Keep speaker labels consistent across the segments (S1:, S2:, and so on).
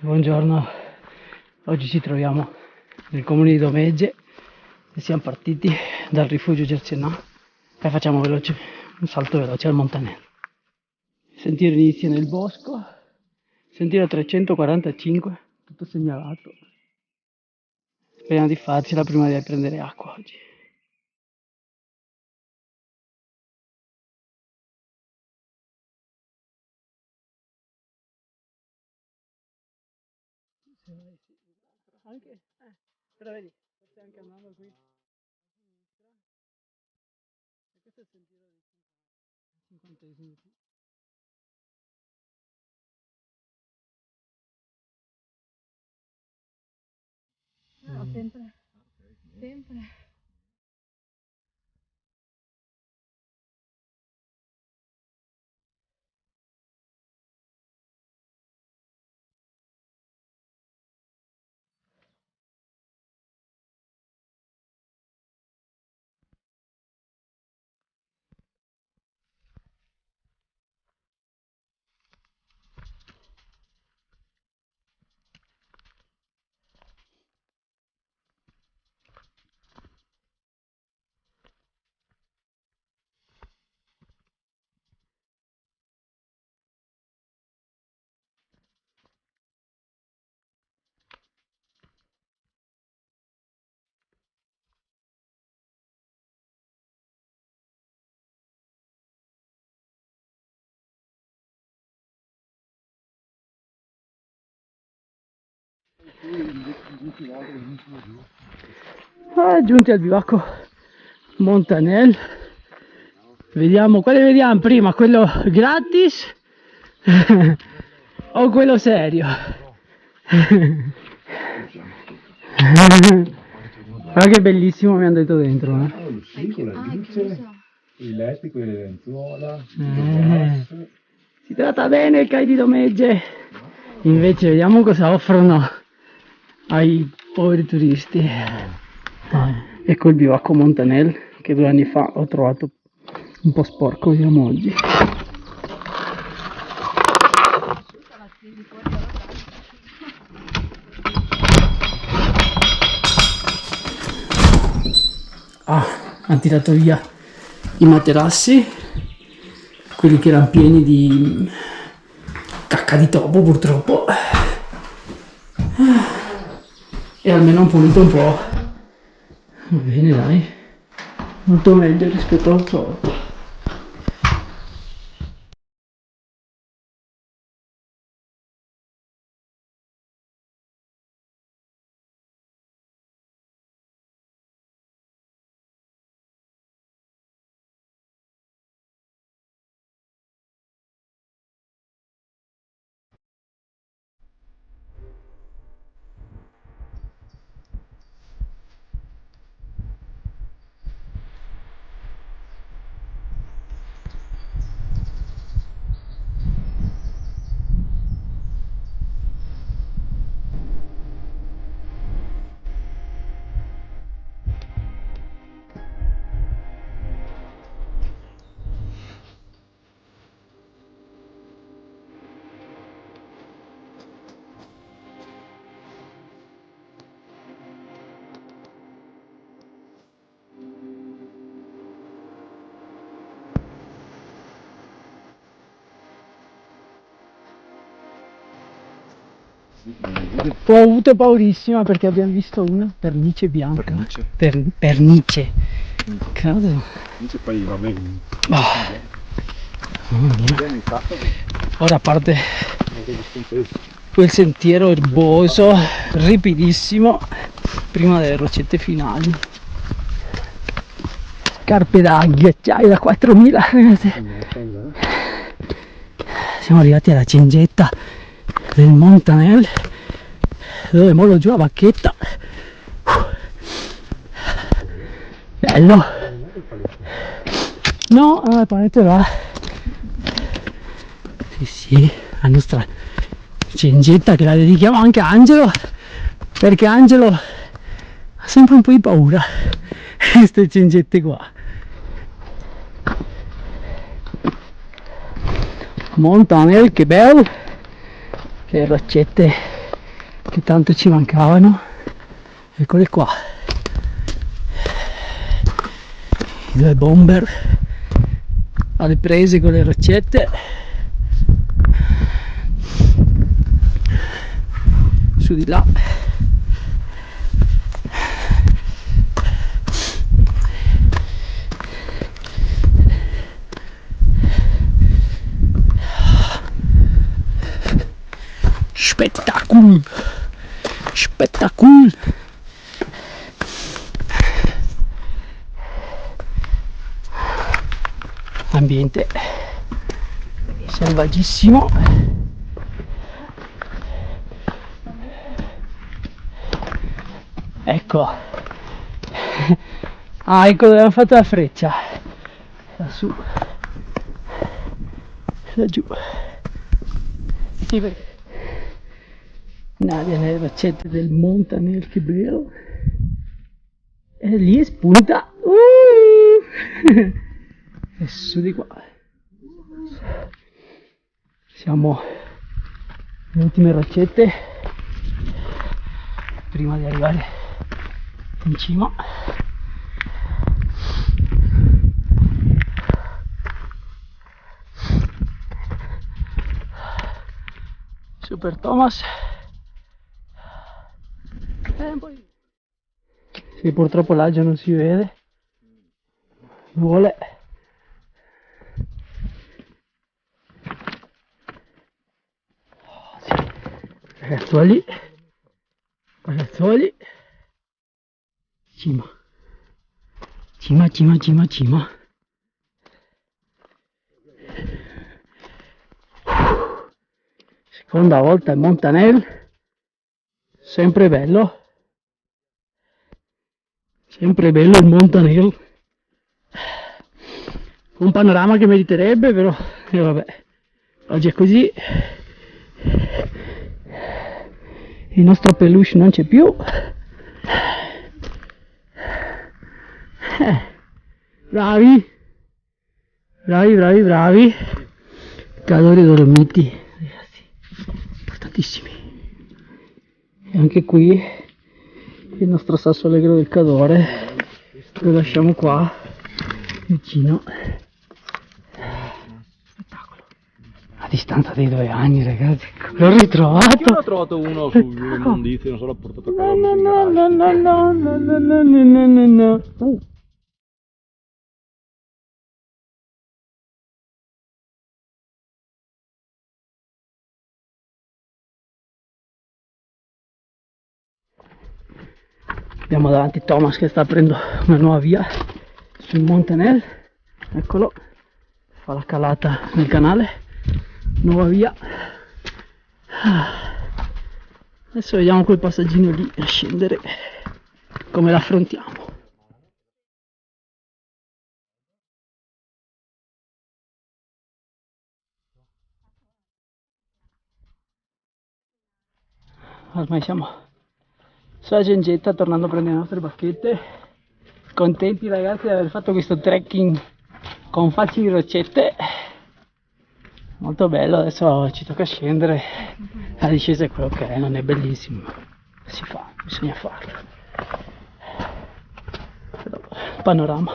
S1: Buongiorno, oggi ci troviamo nel comune di Domegge e siamo partiti dal rifugio Cercenà e facciamo un salto veloce al Montanello. Il sentiero inizia nel bosco, sentiero 345, tutto segnalato. Speriamo di farcela prima di prendere acqua oggi. Anche, però vedi, stai anche andando qui a sinistra, e questo è il sentiero dei 50esimi. No, sempre. Giunti al bivacco Montanel, vediamo quale vediamo prima, quello gratis o quello serio. Guarda che bellissimo, mi hanno detto dentro,
S2: Sì, con la luce, i letti, con le lenzuola,
S1: si tratta bene il CAI di Domegge. Invece vediamo cosa offrono ai poveri turisti. Ecco il bivacco Montanel che 2 anni fa ho trovato un po' sporco, vediamo oggi. Hanno tirato via i materassi, quelli che erano pieni di cacca di topo purtroppo, e almeno hanno pulito un po'. Va bene, dai, molto meglio rispetto al solito. Ho avuto paurissima perché abbiamo visto una pernice bianca. Pernice. Cazzo.
S2: Invece poi va bene.
S1: Mamma mia. Ora parte quel sentiero erboso, ripidissimo, prima delle rocette finali. Scarpe da ghiacciaio da 4000, ragazzi. Siamo arrivati alla cingetta del Montanel, dove mollo giù la bacchetta. Bello. No, il panetto là. Sì, la nostra cingetta che la dedichiamo anche a Angelo, perché Angelo ha sempre un po' di paura di queste cingette qua. Montanel, che bello, che roccette che tanto ci mancavano. Eccole qua, i due bomber alle prese con le roccette. Su di là spettacolo, spettacolo. Ambiente selvaggissimo. Ecco, ah, ecco dove hanno fatto la freccia, lassù, laggiù. Sì, perché Nadia nelle roccette del Montanel, che bello, e lì è spunta, e su di qua siamo le ultime roccette prima di arrivare in cima. Super Thomas. Poi... sì, purtroppo l'agio non si vede, vuole. Oh, sì. Ragazzuoli, ragazzuoli, cima, cima, cima, cima, cima. Seconda volta il Montanel, sempre bello il Montanel, un panorama che meriterebbe, però vabbè, oggi è così, il nostro peluche non c'è più. Bravi, bravi, bravi, bravi, calori dolomiti, ragazzi, importantissimi. E anche qui il nostro sasso allegro del Cadore, lo lasciamo qua vicino. Spettacolo, a distanza dei 2 anni, ragazzi, l'ho ritrovato.
S2: Io ho trovato uno sull'immondizia, non so, l'ho portato a casa.
S1: No. Abbiamo davanti Thomas che sta aprendo una nuova via sul Montanel, eccolo, fa la calata nel canale, nuova via. Adesso vediamo quel passaggino lì a scendere, come l'affrontiamo. Ormai siamo sulla Gengetta, tornando a prendere le nostre bacchette, contenti ragazzi di aver fatto questo trekking con facili roccette, molto bello. Adesso ci tocca scendere, la discesa è quello che è, non è bellissimo, si fa, bisogna farlo. Però, panorama.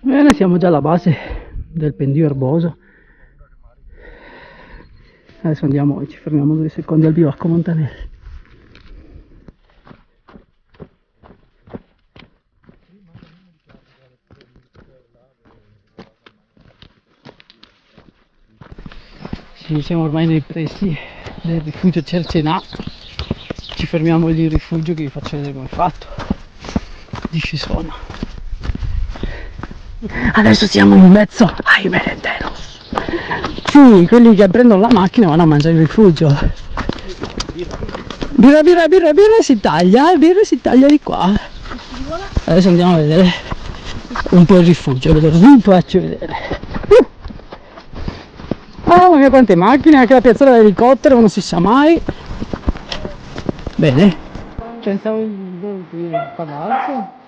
S1: Bene, siamo già alla base del pendio erboso. Adesso andiamo e ci fermiamo 2 secondi al bivacco Montanel. Sì, siamo ormai nei pressi del rifugio Cercenà, ci fermiamo lì in rifugio che vi faccio vedere come è fatto, discesona. Adesso siamo in mezzo ai merenderos, sì, quelli che prendono la macchina vanno a mangiare il rifugio. Birra, birra, birra, birra si taglia di qua. Adesso andiamo a vedere un po' il rifugio, ve lo faccio vedere. Mamma mia quante macchine, anche la piazzola dell'elicottero, non si sa mai. Bene. Pensavo di parlare.